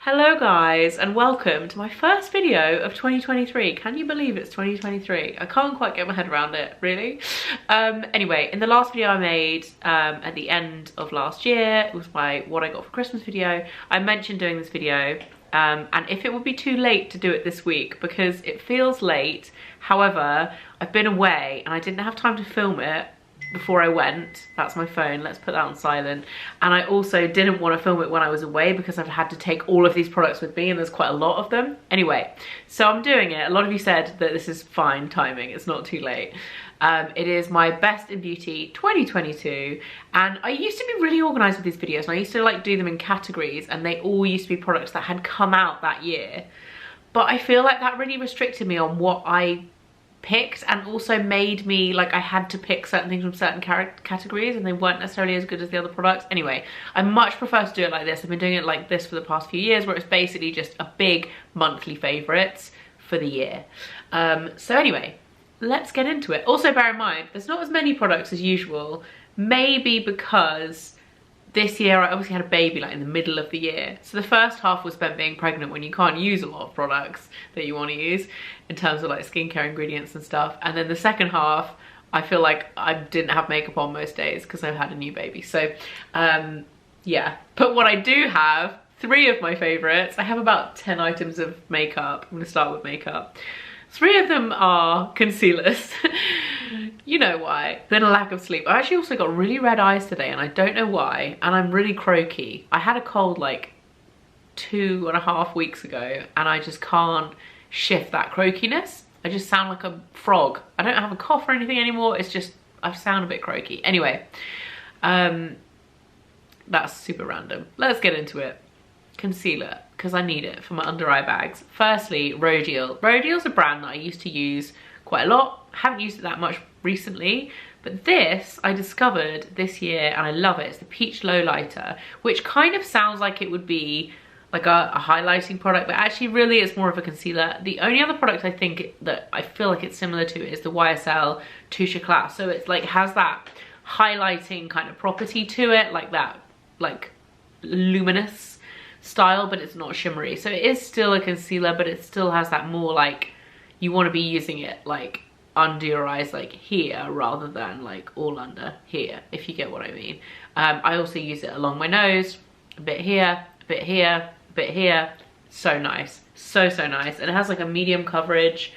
Hello guys and welcome to my first video of 2023. Can you believe it's 2023? I can't quite get my head around it, really. Anyway, in the last video I made at the end of last year, it was my what I got for Christmas video, I mentioned doing this video and if it would be too late to do it this week because it feels late. However, I've been away and I didn't have time to film it before I went. That's my phone, let's put that on silent. And I also didn't want to film it when I was away because I've had to take all of these products with me and there's quite a lot of them. Anyway, so I'm doing it. A lot of you said that this is fine timing, it's not too late. It is my Best in Beauty 2022 and I used to be really organised with these videos and I used to like do them in categories and they all used to be products that had come out that year. But I feel like that really restricted me on what I picked and also made me like I had to pick certain things from certain categories and they weren't necessarily as good as the other products. Anyway, I much prefer to do it like this. I've been doing it like this for the past few years where it's basically just a big monthly favourites for the year. So anyway, let's get into it. Also bear in mind, there's not as many products as usual, maybe because this year I obviously had a baby like in the middle of the year. So the first half was spent being pregnant when you can't use a lot of products that you want to use in terms of like skincare ingredients and stuff. And then the second half, I feel like I didn't have makeup on most days because I've had a new baby. So yeah, but what I do have, 3 of my favorites. I have about 10 items of makeup. I'm gonna start with makeup. 3 of them are concealers. You know why. Been a lack of sleep. I actually also got really red eyes today and I don't know why, and I'm really croaky. I had a cold like 2.5 weeks ago and I just can't shift that croakiness. I just sound like a frog. I don't have a cough or anything anymore, it's just I sound a bit croaky. Anyway, that's super random. Let's get into it. Concealer, because I need it for my under eye bags. Firstly, Radial. Radial's a brand that I used to use quite a lot. Haven't used it that much recently, but this I discovered this year and I love it. It's the Peach Lowlighter, which kind of sounds like it would be like a highlighting product, but actually really it's more of a concealer. The only other product I think that I feel like it's similar to is the YSL Touche Éclat. So it's like has that highlighting kind of property to it, like that like luminous style, but it's not shimmery. So it is still a concealer, but it still has that more like you want to be using it like under your eyes, like here, rather than like all under here, if you get what I mean. I also use it along my nose, a bit here, a bit here, a bit here. So nice, so nice. And it has like a medium coverage,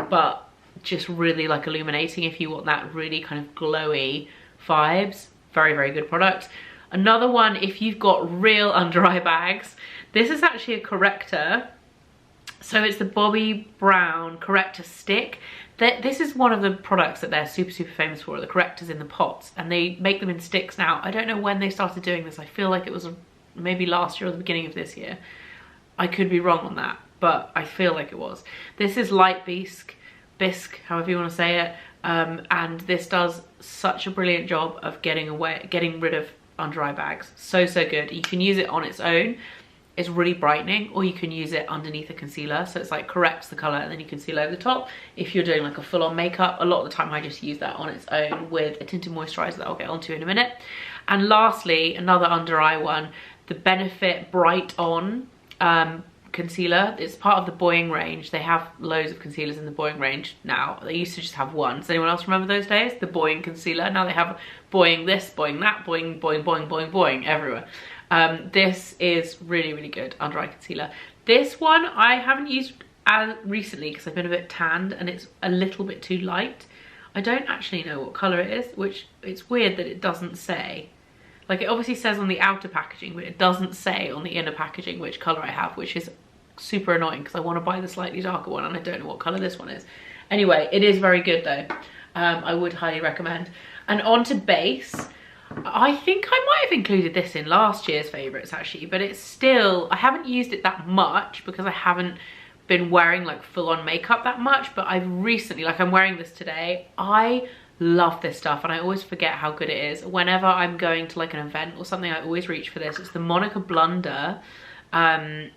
but just really like illuminating if you want that really kind of glowy vibes. Very good product. Another one, if you've got real under eye bags, this is actually a corrector. So it's the Bobbi Brown Corrector Stick. This is one of the products that they're super famous for, the correctors in the pots, and they make them in sticks now. I don't know when they started doing this. I feel like it was maybe last year or the beginning of this year. I could be wrong on that, but I feel like it was. This is light bisque, however you want to say it, and this does such a brilliant job of getting rid of under eye bags. So good. You can use it on its own, it's really brightening, or you can use it underneath a concealer, so it's like corrects the color and then you conceal over the top. If you're doing like a full-on makeup, a lot of the time I just use that on its own with a tinted moisturizer that I'll get onto in a minute. And lastly, another under eye one, the Benefit Bright On concealer. It's part of the Boying range. They have loads of concealers in the Boying range now. They used to just have one. Does anyone else remember those days? The Boying concealer. Now they have Boying this, Boying that, Boying everywhere. This is really good under eye concealer. This one I haven't used as recently because I've been a bit tanned and it's a little bit too light. I don't actually know what colour it is, which it's weird that it doesn't say. Like it obviously says on the outer packaging, but it doesn't say on the inner packaging which colour I have, which is super annoying because I want to buy the slightly darker one and I don't know what colour this one is. Anyway, it is very good though. I would highly recommend. And on to base. I think I might have included this in last year's favourites actually, but it's still, I haven't used it that much because I haven't been wearing like full-on makeup that much, but I've recently, like I'm wearing this today. I love this stuff and I always forget how good it is. Whenever I'm going to like an event or something, I always reach for this. It's the Monika Blunder. I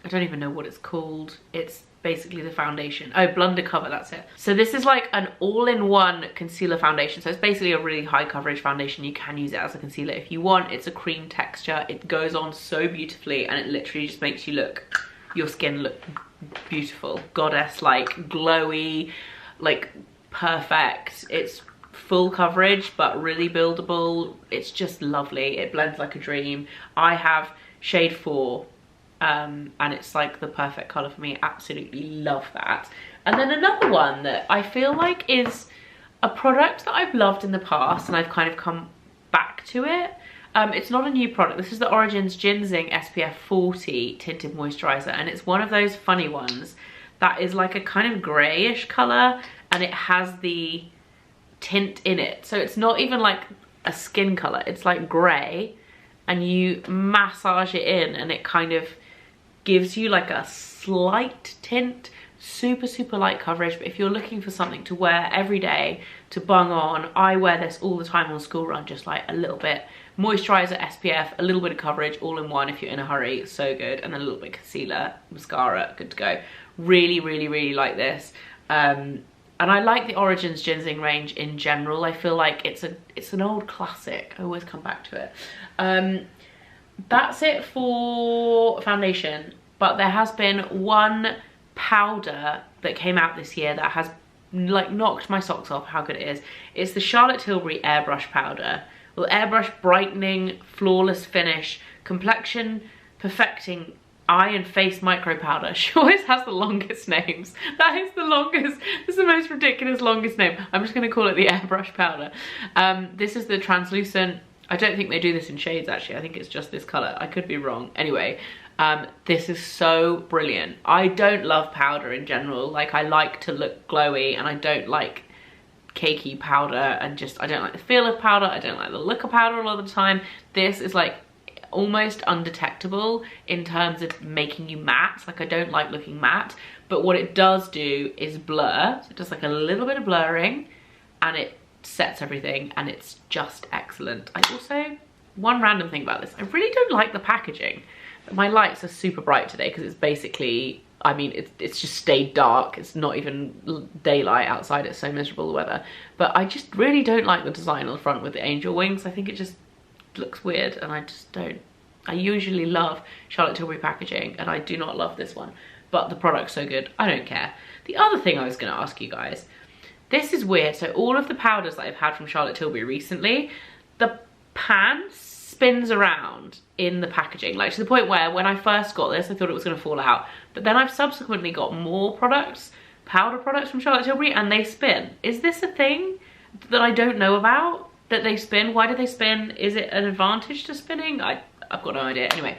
don't even know what it's called. It's basically the foundation. Oh, Blunder Cover, that's it. So this is like an all-in-one concealer foundation. So it's basically a really high coverage foundation. You can use it as a concealer if you want. It's a cream texture. It goes on so beautifully, and it literally just makes you look, your skin look beautiful. Goddess, like glowy, like perfect. It's full coverage, but really buildable. It's just lovely. It blends like a dream. I have shade 4. And it's like the perfect colour for me. Absolutely love that. And then another one that I feel like is a product that I've loved in the past, and I've kind of come back to it. It's not a new product. This is the Origins Ginzing SPF 40 Tinted Moisturiser, and it's one of those funny ones that is like a kind of greyish colour, and it has the tint in it. So it's not even like a skin colour. It's like grey, and you massage it in, and it kind of gives you like a slight tint. Super light coverage, but if you're looking for something to wear every day to bung on, I wear this all the time on school run, just like a little bit moisturizer, SPF, a little bit of coverage, all in one if you're in a hurry. So good. And then a little bit of concealer, mascara, good to go. Really like this. And I like the Origins Ginzing range in general. I feel like it's an old classic. I always come back to it. That's it for foundation, but there has been one powder that came out this year that has like knocked my socks off how good it is. It's the Charlotte Tilbury Airbrush powder. Well, Airbrush Brightening Flawless Finish Complexion Perfecting Eye and Face Micro Powder. She always has the longest names. That is the longest, this is the most ridiculous longest name. I'm just going to call it the Airbrush powder. This is the translucent, I don't think they do this in shades actually, I think it's just this colour, I could be wrong. Anyway, this is so brilliant. I don't love powder in general, like I like to look glowy, and I don't like cakey powder, and just I don't like the feel of powder, I don't like the look of powder a lot of the time. This is like almost undetectable in terms of making you matte. Like I don't like looking matte, but what it does do is blur. So it does like a little bit of blurring, and it sets everything, and it's just excellent. I also, one random thing about this, I really don't like the packaging. My lights are super bright today because it's basically, I mean, it's just stayed dark. It's not even daylight outside. It's so miserable the weather. But I just really don't like the design on the front with the angel wings. I think it just looks weird, and I just don't. I usually love Charlotte Tilbury packaging, and I do not love this one. But the product's so good, I don't care. The other thing I was going to ask you guys, this is weird. So all of the powders that I've had from Charlotte Tilbury recently, the pan spins around in the packaging, like to the point where when I first got this I thought it was going to fall out, but then I've subsequently got more products, powder products from Charlotte Tilbury, and they spin. Is this a thing that I don't know about, that they spin? Why do they spin? Is it an advantage to spinning? I've got no idea. Anyway,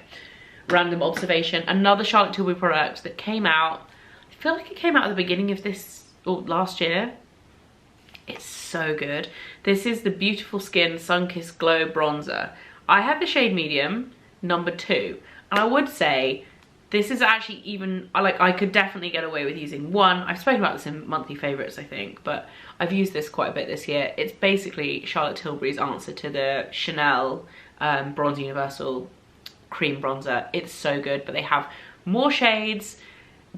random observation. Another Charlotte Tilbury product that came out, I feel like it came out at the beginning of this, or last year. It's so good. This is the Beautiful Skin Sunkissed Glow Bronzer. I have the shade medium, number 2, and I would say this is actually even, I could definitely get away with using 1. I've spoken about this in monthly favourites, I think, but I've used this quite a bit this year. It's basically Charlotte Tilbury's answer to the Chanel Bronze Universal Cream Bronzer. It's so good, but they have more shades.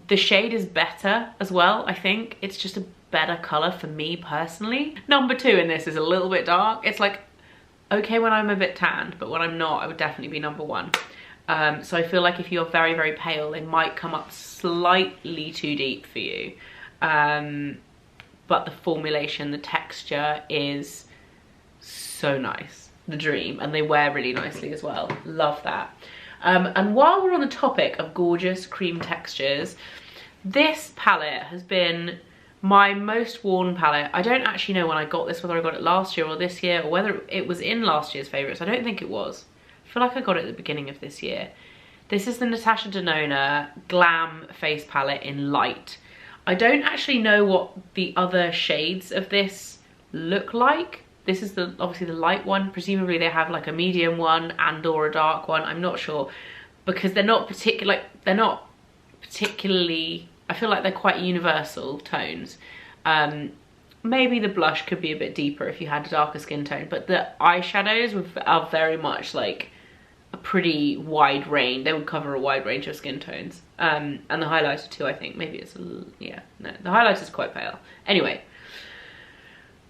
The shade is better as well, I think. It's just a better colour for me personally. Number 2 in this is a little bit dark. It's like okay when I'm a bit tanned, but when I'm not, I would definitely be number 1. So I feel like if you're very pale, they might come up slightly too deep for you. But the formulation, the texture is so nice. The dream. And they wear really nicely as well. Love that. And while we're on the topic of gorgeous cream textures, this palette has been my most worn palette. I don't actually know when I got this, whether I got it last year or this year, or whether it was in last year's favourites. I don't think it was. I feel like I got it at the beginning of this year. This is the Natasha Denona Glam Face Palette in Light. I don't actually know what the other shades of this look like. This is obviously the light one. Presumably they have like a medium one and or a dark one. I'm not sure, because they're not particularly, I feel like they're quite universal tones. Maybe the blush could be a bit deeper if you had a darker skin tone, but the eyeshadows are very much like a pretty wide range. They would cover a wide range of skin tones. And the highlighter too, I think. Maybe it's a little, yeah, no, the highlighter is quite pale. Anyway,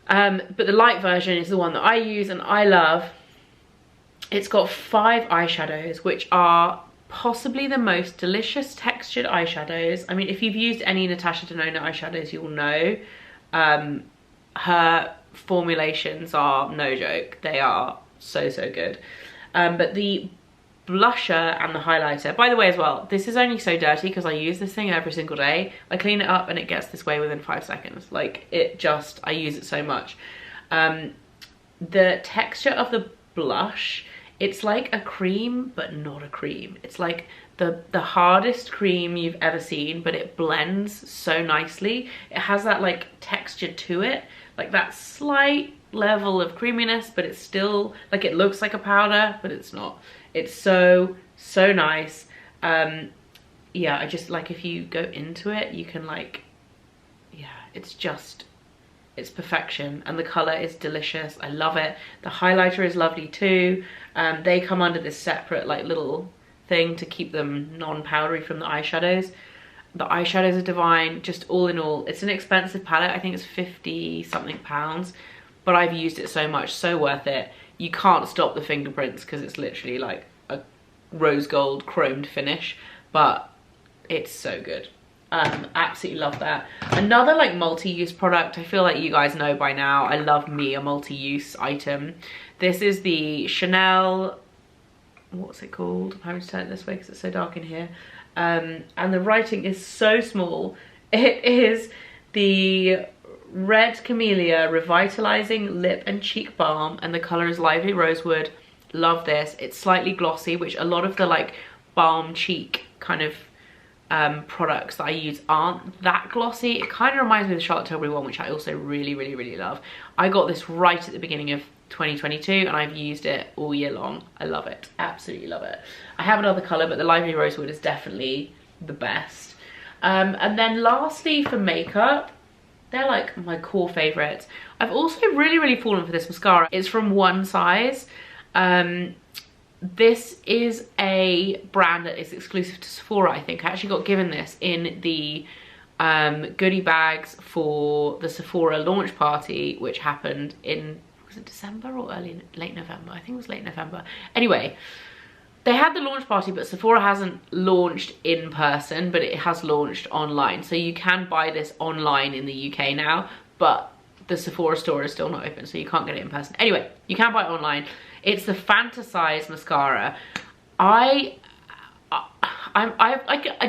but the light version is the one that I use and I love. It's got 5 eyeshadows, which are possibly the most delicious textured eyeshadows. I mean, if you've used any Natasha Denona eyeshadows, you'll know her formulations are no joke. They are so good. But the blusher and the highlighter, by the way, as well, this is only so dirty because I use this thing every single day. I clean it up and it gets this way within 5 seconds. Like, it just, I use it so much. The texture of the blush, it's like a cream but not a cream. It's like the hardest cream you've ever seen, but it blends so nicely. It has that like texture to it, like that slight level of creaminess, but it's still like, it looks like a powder but it's not. It's so nice. Yeah, I just like, if you go into it, you can like, yeah, it's perfection, and the color is delicious. I love it. The highlighter is lovely too. They come under this separate like little thing to keep them non-powdery from the eyeshadows. The eyeshadows are divine. Just all in all, it's an expensive palette. I think it's 50 something pounds, but I've used it so much, so worth it. You can't stop the fingerprints because it's literally like a rose gold chromed finish, but it's so good. Absolutely love that. Another like multi-use product, I feel like you guys know by now, I love me a multi-use item. This is the Chanel, what's it called? I'm having to turn it this way because it's so dark in here. And the writing is so small. It is the Red Camellia Revitalizing Lip and Cheek Balm, and the color is Lively Rosewood. Love this. It's slightly glossy, which a lot of the like balm cheek kind of products that I use aren't that glossy. It kind of reminds me of the Charlotte Tilbury one, which I also really love. I got this right at the beginning of 2022 and I've used it all year long. I love it, absolutely love it. I have another color, but the Lively Rosewood is definitely the best. And then lastly, for makeup, they're like my core favorites. I've also really fallen for this mascara. It's from One Size. This is a brand that is exclusive to Sephora, I think. I actually got given this in the goodie bags for the Sephora launch party, which happened in, was it December or late November? I think it was late November. Anyway, they had the launch party, but Sephora hasn't launched in person, but it has launched online. So you can buy this online in the UK now, but the Sephora store is still not open, so you can't get it in person. Anyway, you can buy it online. It's the Fantasize mascara. I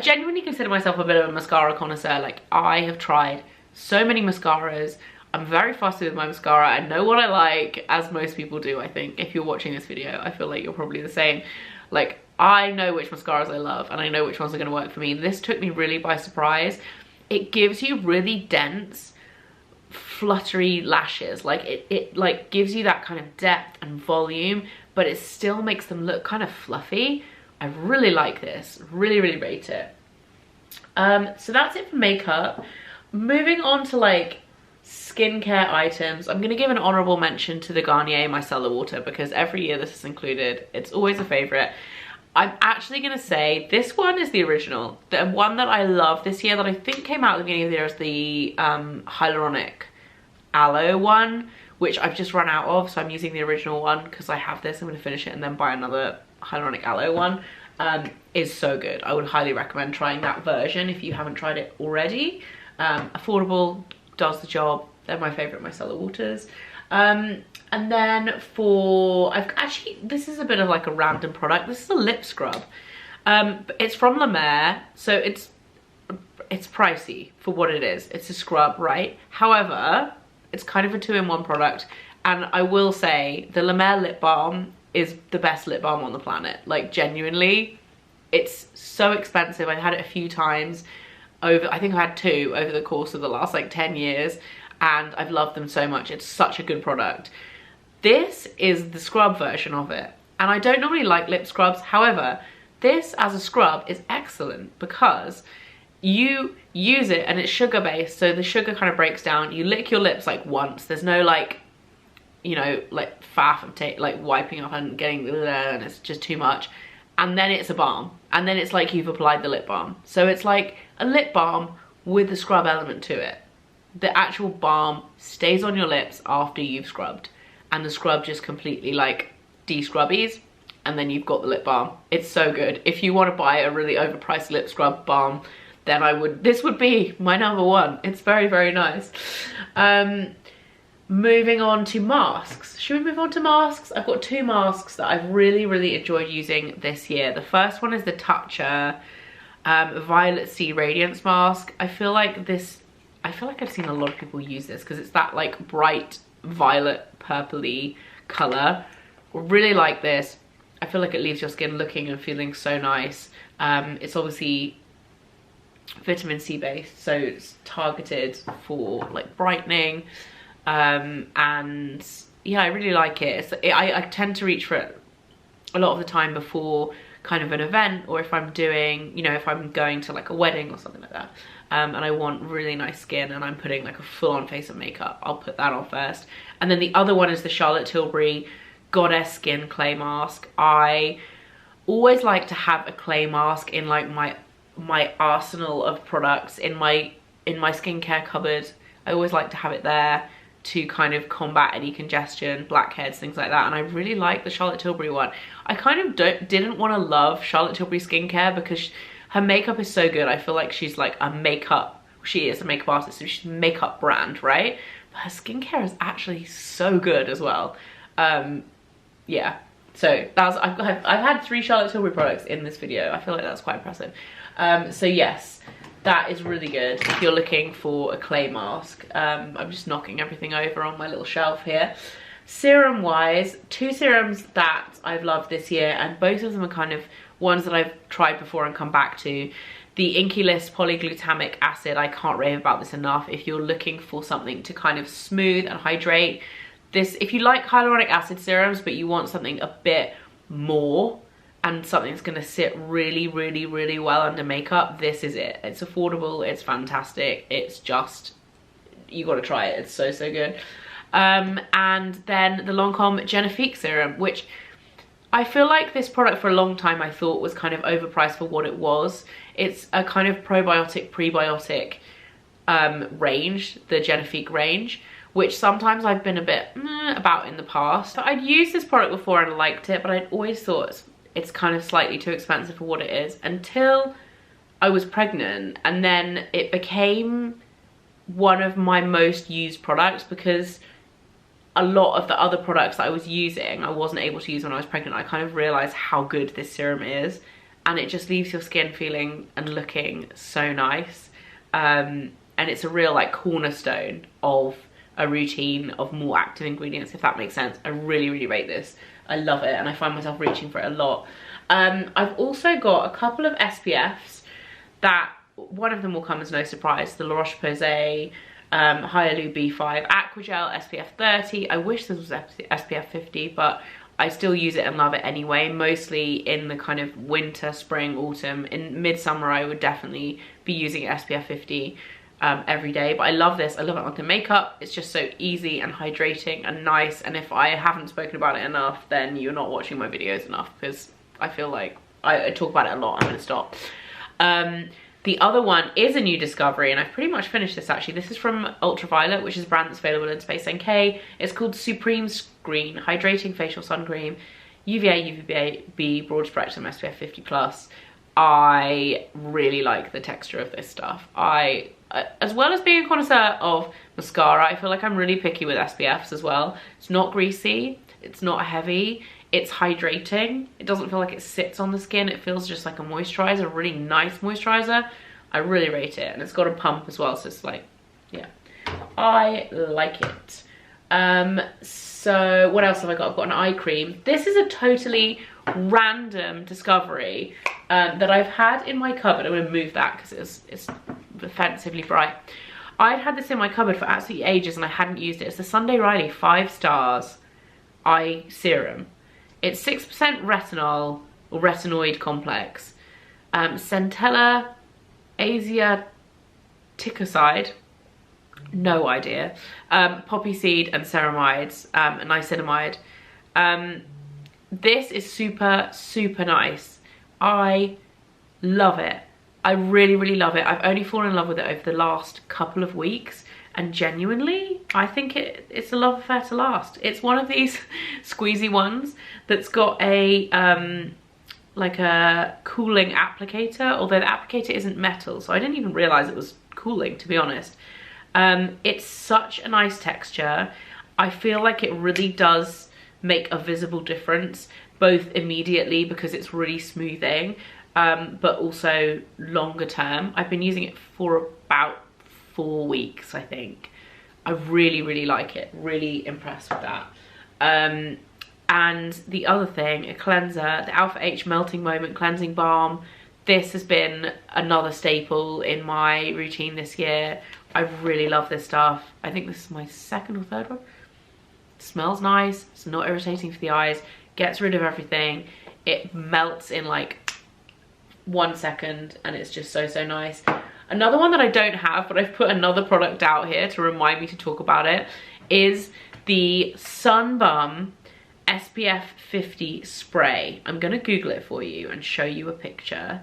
genuinely consider myself a bit of a mascara connoisseur. Like, I have tried so many mascaras. I'm very fussy with my mascara. I know what I like, as most people do, I think. If you're watching this video, I feel like you're probably the same. Like, I know which mascaras I love and I know which ones are going to work for me. This took me really by surprise. It gives you really dense, fluttery lashes. Like, it like gives you that kind of depth and volume, but it still makes them look kind of fluffy. I really like this. Really rate it. So that's it for makeup. Moving on to like skincare items, I'm going to give an honorable mention to the Garnier Micellar Water because every year this is included. It's always a favorite. I'm actually going to say this one is the original. The one that I love this year that I think came out at the beginning of the year is the Hyaluronic Aloe one, which I've just run out of, so I'm using the original one because I have this. I'm going to finish it and then buy another Hyaluronic Aloe one. Is so good. I would highly recommend trying that version if you haven't tried it already. Affordable, does the job. They're my favorite micellar waters. And then for, this is a bit of like a random product. This is a lip scrub. It's from La Mer, so it's pricey for what it is. It's a scrub, right? However, it's kind of a 2-in-1 product, and I will say the La Mer lip balm is the best lip balm on the planet. Like, genuinely, it's so expensive. I've had it a few times over, I think I had 2 over the course of the last like 10 years, and I've loved them so much. It's such a good product. This is the scrub version of it, and I don't normally like lip scrubs. However, this as a scrub is excellent because you use it and it's sugar based, so the sugar kind of breaks down. You lick your lips like once. There's no like you know, like faff of like wiping up and getting, and it's just too much. And then it's a balm, and then it's like you've applied the lip balm. So it's like a lip balm with a scrub element to it. The actual balm stays on your lips after you've scrubbed, and the scrub just completely like de-scrubbies, and then you've got the lip balm. It's so good. If you want to buy a really overpriced lip scrub balm, then this would be my number one. It's very, very nice. Moving on to masks. Should we move on to masks? I've got 2 masks that I've really, really enjoyed using this year. The first one is the Tatcha Violet-C Radiance mask. I feel like I've seen a lot of people use this because it's that like bright violet purpley color. Really like this. I feel like it leaves your skin looking and feeling so nice. It's obviously vitamin C based, so it's targeted for like brightening. And yeah, I really like it. I tend to reach for it a lot of the time before kind of an event, or if I'm doing, you know, if I'm going to like a wedding or something like that, and I want really nice skin and I'm putting like a full-on face of makeup, I'll put that on first. And then the other one is the Charlotte Tilbury Goddess Skin Clay Mask. I always like to have a clay mask in like my arsenal of products in my skincare cupboard. I always like to have it there to kind of combat any congestion, blackheads, things like that. And I really like the Charlotte Tilbury one. I kind of didn't want to love Charlotte Tilbury skincare because her makeup is so good. I feel like she's like she is a makeup artist, so she's a makeup brand, right? But her skincare is actually so good as well. Yeah, so I've had 3 Charlotte Tilbury products in this video. I feel like that's quite impressive. So yes, that is really good if you're looking for a clay mask. I'm just knocking everything over on my little shelf here. Serum wise, 2 serums that I've loved this year, and both of them are kind of ones that I've tried before and come back to. The Inky List Polyglutamic Acid, I can't rave about this enough. If you're looking for something to kind of smooth and hydrate, if you like hyaluronic acid serums but you want something a bit more and something that's going to sit really, really, really well under makeup, this is it. It's affordable, it's fantastic, it's just, you got to try it. It's so, so good. And then the Lancome Genifique serum, which I feel like this product for a long time I thought was kind of overpriced for what it was. It's a kind of probiotic, prebiotic range, the Genifique range, which sometimes I've been a bit about in the past. But I'd used this product before and liked it, but I'd always thought it's kind of slightly too expensive for what it is until I was pregnant, and then it became one of my most used products because a lot of the other products that I was using I wasn't able to use when I was pregnant. I kind of realized how good this serum is, and it just leaves your skin feeling and looking so nice. And it's a real like cornerstone of a routine of more active ingredients, if that makes sense. I really, really rate this. I love it, and I find myself reaching for it a lot. I've also got a couple of SPFs that, one of them will come as no surprise, the Roche Posay Hyalu B5 Aquagel SPF 30. I wish this was SPF 50, but I still use it and love it anyway, mostly in the kind of winter, spring, autumn. In midsummer, I would definitely be using SPF 50 every day, but I love this. I love it under makeup. It's just so easy and hydrating and nice, and if I haven't spoken about it enough, then you're not watching my videos enough, because I feel like I talk about it a lot. I'm gonna stop. The other one is a new discovery, and I've pretty much finished this actually. This is from Ultraviolet, which is a brand that's available in Space NK. It's called Supreme Screen Hydrating Facial Sun Cream, UVA, UVB, broad spectrum, SPF 50+. I really like the texture of this stuff. As well as being a connoisseur of mascara, I feel like I'm really picky with SPFs as well. It's not greasy, it's not heavy, it's hydrating. It doesn't feel like it sits on the skin. It feels just like a moisturizer, a really nice moisturizer. I really rate it, and it's got a pump as well, so it's like, yeah, I like it. So what else have I got? I've got an eye cream. This is a totally random discovery that I've had in my cupboard. I'm gonna move that because it's offensively bright. I'd had this in my cupboard for absolutely ages and I hadn't used it. It's the Sunday Riley 5 stars eye serum. It's 6% retinol or retinoid complex, centella asiaticoside. No idea. Poppy seed and ceramides, niacinamide. This is super, super nice. I love it. I really, really love it. I've only fallen in love with it over the last couple of weeks, and genuinely, I think it's a love affair to last. It's one of these squeezy ones that's got a, like a cooling applicator, although the applicator isn't metal, so I didn't even realize it was cooling, to be honest. It's such a nice texture. I feel like it really does make a visible difference, both immediately because it's really smoothing, but also longer term. I've been using it for about 4 weeks, I think. I really, really like it. Really impressed with that. And the other thing, a cleanser, the Alpha H Melting Moment Cleansing Balm. This has been another staple in my routine this year. I really love this stuff. I think this is my second or third one. It smells nice, it's not irritating for the eyes, gets rid of everything. It melts in like 1 second and it's just so, so nice. Another one that I don't have, but I've put another product out here to remind me to talk about it, is the Sun Bum SPF 50 spray. I'm gonna Google it for you and show you a picture,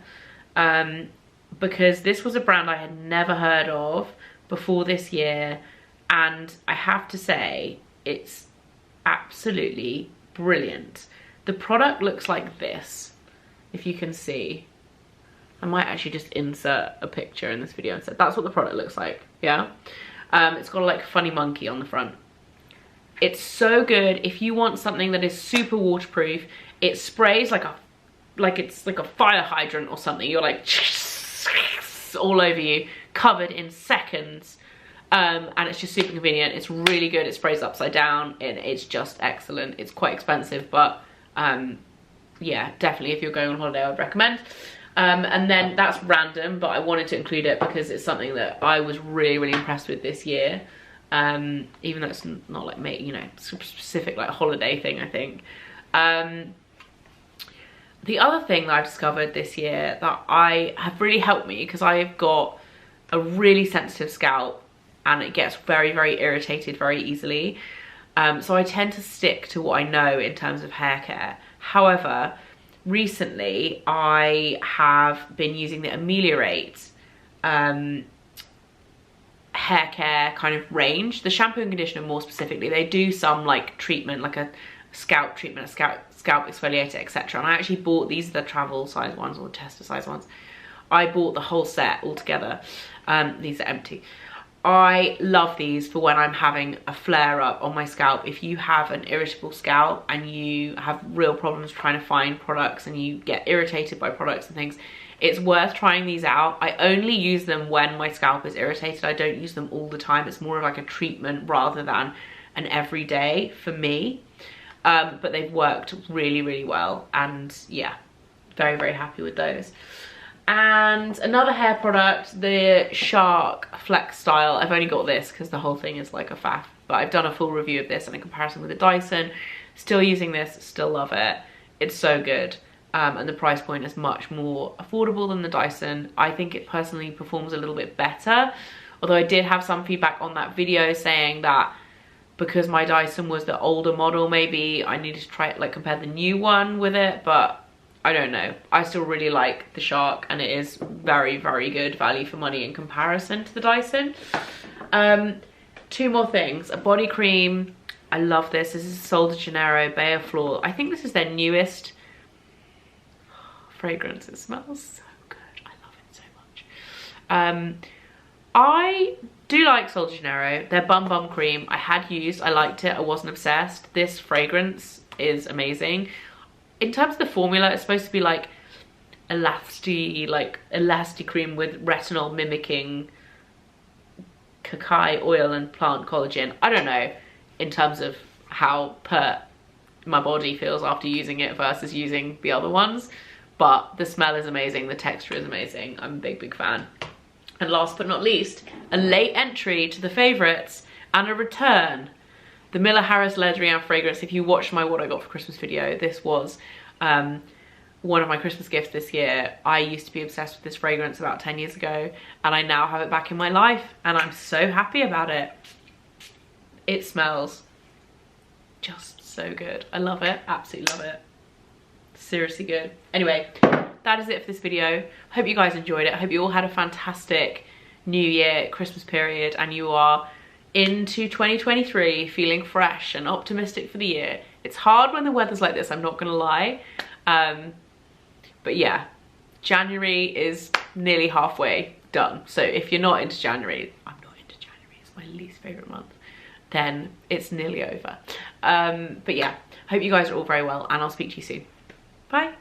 because this was a brand I had never heard of before this year, and I have to say it's absolutely brilliant. The product looks like this, if you can see. I might actually just insert a picture in this video and say that's what the product looks like. Yeah, it's got like a funny monkey on the front. It's so good if you want something that is super waterproof. It sprays like it's like a fire hydrant or something. You're like all over you, covered in seconds, and it's just super convenient. It's really good. It sprays upside down and it's just excellent. It's quite expensive, but yeah, definitely if you're going on holiday I would recommend. And then that's random, but I wanted to include it because it's something that I was really, really impressed with this year. Even though it's not like, you know, specific like holiday thing, I think. The other thing that I've discovered this year that have really helped me, because I've got a really sensitive scalp and it gets very, very irritated very easily. So I tend to stick to what I know in terms of hair care. However, recently I have been using the Ameliorate hair care kind of range. The shampoo and conditioner more specifically, they do some like treatment, like a scalp treatment, a scalp exfoliator, etc. And I actually bought, these are the travel size ones or the tester size ones. I bought the whole set all together. These are empty. I love these for when I'm having a flare up on my scalp. If you have an irritable scalp and you have real problems trying to find products and you get irritated by products and things, it's worth trying these out. I only use them when my scalp is irritated. I don't use them all the time. It's more of like a treatment rather than an everyday for me. But they've worked really, really well. And yeah, very, very happy with those. And another hair product, the Shark Flex Style. I've only got this because the whole thing is like a faff. But I've done a full review of this and in comparison with the Dyson. Still using this, still love it. It's so good. And the price point is much more affordable than the Dyson. I think it personally performs a little bit better. Although I did have some feedback on that video saying that because my Dyson was the older model, maybe I needed to try it, like compare the new one with it, but I don't know. I still really like the Shark and it is very, very good value for money in comparison to the Dyson. 2 more things. A body cream. I love this. This is Sol de Janeiro Bay Fleur. I think this is their newest fragrance. It smells so good. I love it so much. I do like Sol de Janeiro. Their Bum Bum cream I had used. I liked it. I wasn't obsessed. This fragrance is amazing. In terms of the formula, it's supposed to be like elasti cream with retinol mimicking cacao oil and plant collagen. I don't know in terms of how pert my body feels after using it versus using the other ones, but the smell is amazing, the texture is amazing. I'm a big, big fan. And last but not least, a late entry to the favorites and a return. The Miller Harris Ledrian fragrance. If you watched my What I Got for Christmas video, this was one of my Christmas gifts this year. I used to be obsessed with this fragrance about 10 years ago, and I now have it back in my life, and I'm so happy about it. It smells just so good. I love it, absolutely love it. Seriously good. Anyway, that is it for this video. Hope you guys enjoyed it. I hope you all had a fantastic New Year, Christmas period, and you are into 2023 feeling fresh and optimistic for the year. It's hard when the weather's like this, I'm not gonna lie. But yeah, January is nearly halfway done. So if you're not into January, I'm not into January, it's my least favorite month, then it's nearly over. But yeah, hope you guys are all very well, and I'll speak to you soon. Bye.